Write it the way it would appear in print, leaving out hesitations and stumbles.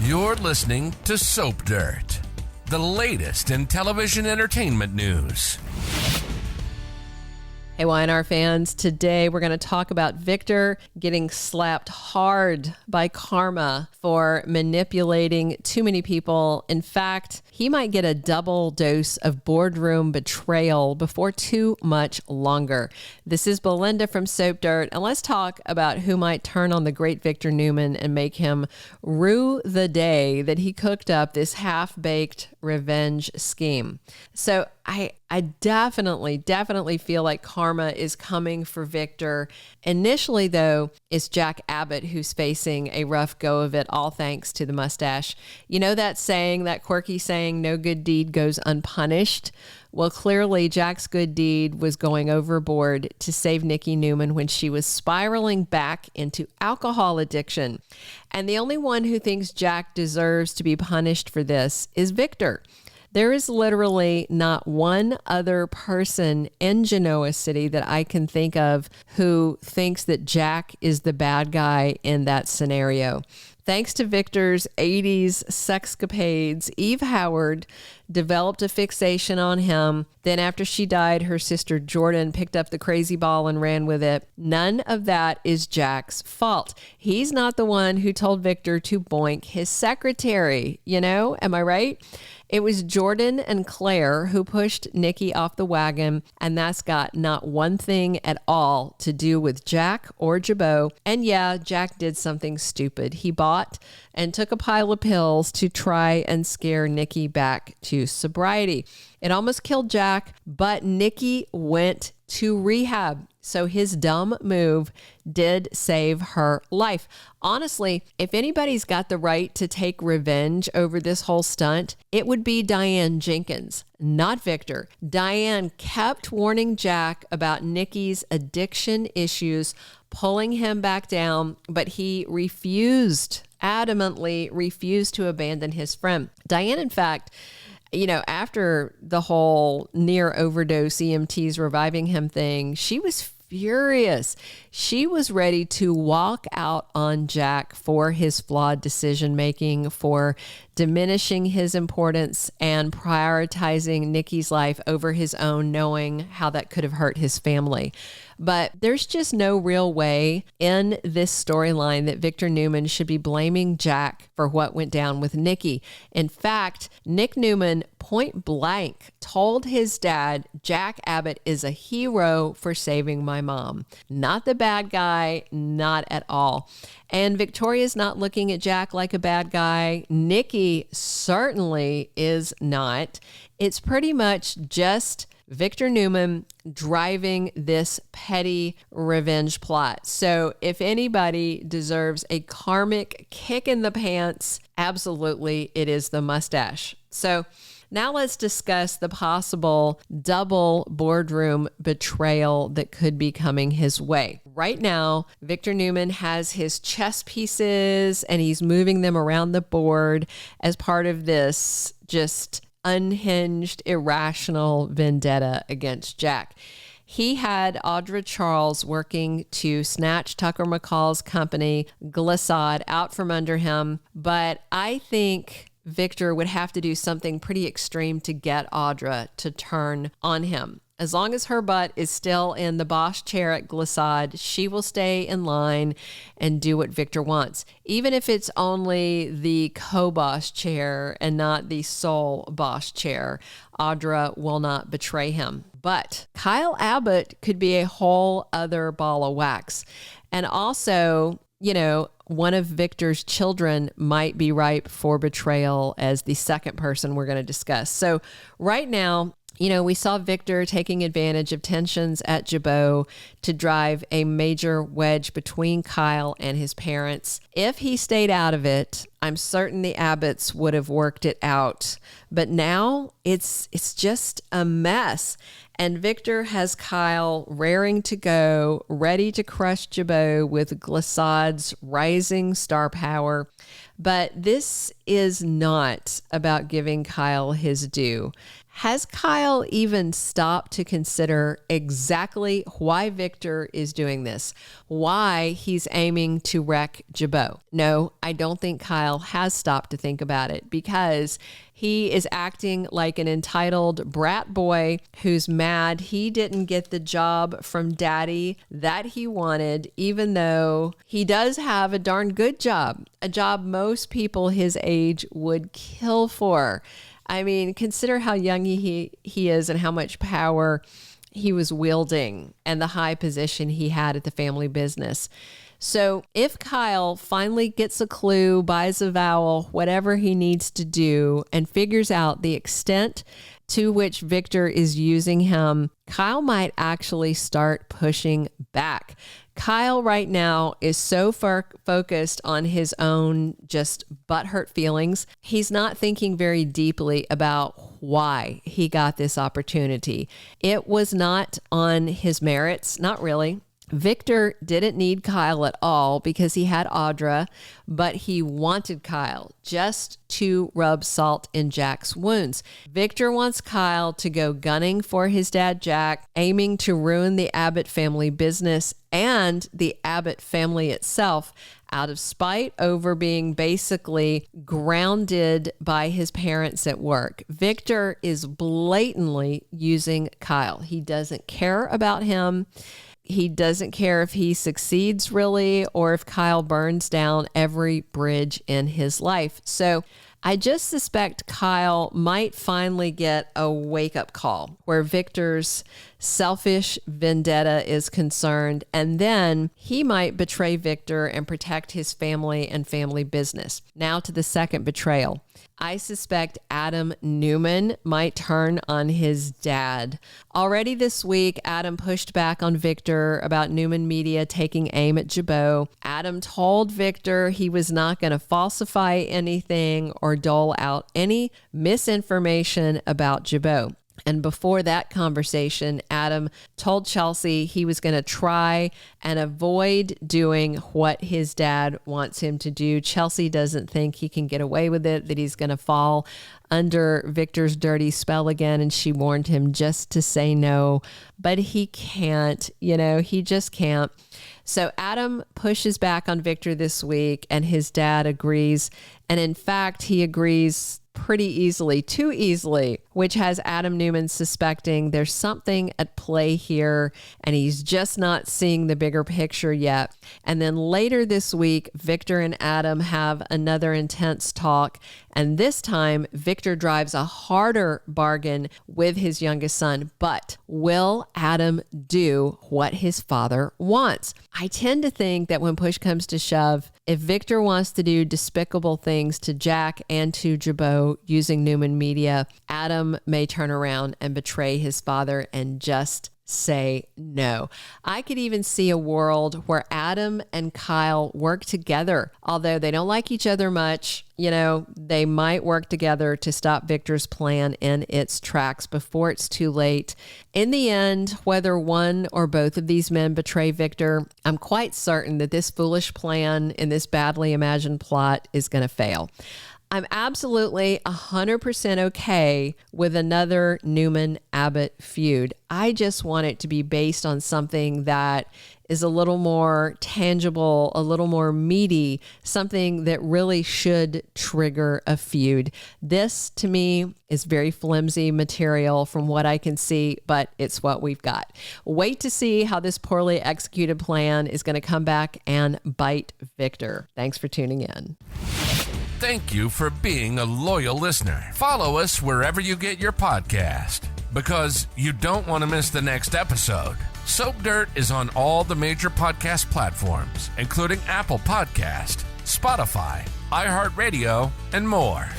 You're listening to Soap Dirt, the latest in television entertainment news. Hey, YNR fans, today we're going to talk about Victor getting slapped hard by karma for manipulating too many people. In fact, he might get a double dose of Boardroom betrayal before too much longer. This is Belinda from Soap Dirt, and let's talk about who might turn on the great Victor Newman and make him rue the day that he cooked up this half-baked revenge scheme. So I definitely feel like karma is coming for Victor. Initially, though, it's Jack Abbott who's facing a rough go of it, all thanks to the mustache. You know that saying, that quirky saying, no good deed goes unpunished? Well, clearly Jack's good deed was going overboard to save Nikki Newman when she was spiraling back into alcohol addiction. And the only one who thinks Jack deserves to be punished for this is Victor. There is literally not one other person in Genoa City that I can think of who thinks that Jack is the bad guy in that scenario. Thanks to Victor's 80s sexcapades, Eve Howard developed a fixation on him. Then after she died, her sister Jordan picked up the crazy ball and ran with it. None of that is Jack's fault. He's not the one who told Victor to boink his secretary, am I right? It was Jordan and Claire who pushed Nikki off the wagon, and that's got not one thing at all to do with Jack or Jabot. And yeah, Jack did something stupid. He bought and took a pile of pills to try and scare Nikki back to sobriety. It almost killed Jack, but Nikki went to rehab. So his dumb move did save her life. Honestly, if anybody's got the right to take revenge over this whole stunt, it would be Diane Jenkins, not Victor. Diane kept warning Jack about Nikki's addiction issues, pulling him back down, but he adamantly refused to abandon his friend. Diane, in fact, after the whole near overdose EMTs reviving him thing, she was furious. She was ready to walk out on Jack for his flawed decision-making, for diminishing his importance and prioritizing Nikki's life over his own, knowing how that could have hurt his family. But there's just no real way in this storyline that Victor Newman should be blaming Jack for what went down with Nikki. In fact, Nick Newman point blank told his dad, Jack Abbott is a hero for saving my mom. Not the bad guy, not at all. And Victoria's not looking at Jack like a bad guy. Nikki certainly is not. It's pretty much just Victor Newman driving this petty revenge plot. So if anybody deserves a karmic kick in the pants, absolutely it is the mustache. So now let's discuss the possible double boardroom betrayal that could be coming his way. Right now, Victor Newman has his chess pieces and he's moving them around the board as part of this just unhinged, irrational vendetta against Jack. He had Audra Charles working to snatch Tucker McCall's company, Glissade, out from under him. But I think Victor would have to do something pretty extreme to get Audra to turn on him. As long as her butt is still in the boss chair at Glissade, she will stay in line and do what Victor wants, even if it's only the co-boss chair and not the sole boss chair. Audra will not betray him. But Kyle Abbott could be a whole other ball of wax. And also, one of Victor's children might be ripe for betrayal as the second person we're going to discuss. So right now, we saw Victor taking advantage of tensions at Jabot to drive a major wedge between Kyle and his parents. If he stayed out of it, I'm certain the Abbotts would have worked it out. But now it's just a mess. And Victor has Kyle raring to go, ready to crush Jabot with Glissade's rising star power. But this is not about giving Kyle his due. Has Kyle even stopped to consider exactly why Victor is doing this? Why he's aiming to wreck Jabot? No, I don't think Kyle has stopped to think about it, because he is acting like an entitled brat boy who's mad he didn't get the job from daddy that he wanted, even though he does have a darn good job, a job most people his age would kill for. I mean, consider how young he is and how much power he was wielding and the high position he had at the family business. So if Kyle finally gets a clue, buys a vowel, whatever he needs to do, and figures out the extent to which Victor is using him, Kyle might actually start pushing back. Kyle right now is so focused on his own just butthurt feelings. He's not thinking very deeply about why he got this opportunity. It was not on his merits, not really. Victor didn't need Kyle at all because he had Audra, but he wanted Kyle just to rub salt in Jack's wounds. Victor wants Kyle to go gunning for his dad, Jack, aiming to ruin the Abbott family business and the Abbott family itself out of spite over being basically grounded by his parents at work. Victor is blatantly using Kyle. He doesn't care about him. He doesn't care if he succeeds really, or if Kyle burns down every bridge in his life. So I just suspect Kyle might finally get a wake-up call where Victor's selfish vendetta is concerned, and then he might betray Victor and protect his family and family business. Now to the second betrayal. I suspect Adam Newman might turn on his dad. Already this week, Adam pushed back on Victor about Newman Media taking aim at Jabot. Adam told Victor he was not going to falsify anything or dole out any misinformation about Jabot. And before that conversation, Adam told Chelsea he was going to try and avoid doing what his dad wants him to do. Chelsea doesn't think he can get away with it, that he's going to fall under Victor's dirty spell again. And she warned him just to say no, but he can't, he just can't. So Adam pushes back on Victor this week, and his dad agrees. And in fact, he agrees pretty easily, too easily, which has Adam Newman suspecting there's something at play here, and he's just not seeing the bigger picture yet. And then later this week, Victor and Adam have another intense talk, and this time Victor drives a harder bargain with his youngest son. But will Adam do what his father wants? I tend to think that when push comes to shove, if Victor wants to do despicable things to Jack and to Jabot using Newman Media, Adam may turn around and betray his father and just say no. I could even see a world where Adam and Kyle work together. Although they don't like each other much, they might work together to stop Victor's plan in its tracks before it's too late. In the end, whether one or both of these men betray Victor, I'm quite certain that this foolish plan in this badly imagined plot is going to fail. I'm absolutely 100% okay with another Newman-Abbott feud. I just want it to be based on something that is a little more tangible, a little more meaty, something that really should trigger a feud. This, to me, is very flimsy material from what I can see, but it's what we've got. Wait to see how this poorly executed plan is going to come back and bite Victor. Thanks for tuning in. Thank you for being a loyal listener. Follow us wherever you get your podcast, because you don't want to miss the next episode. Soap Dirt is on all the major podcast platforms, including Apple Podcast, Spotify, iHeartRadio, and more.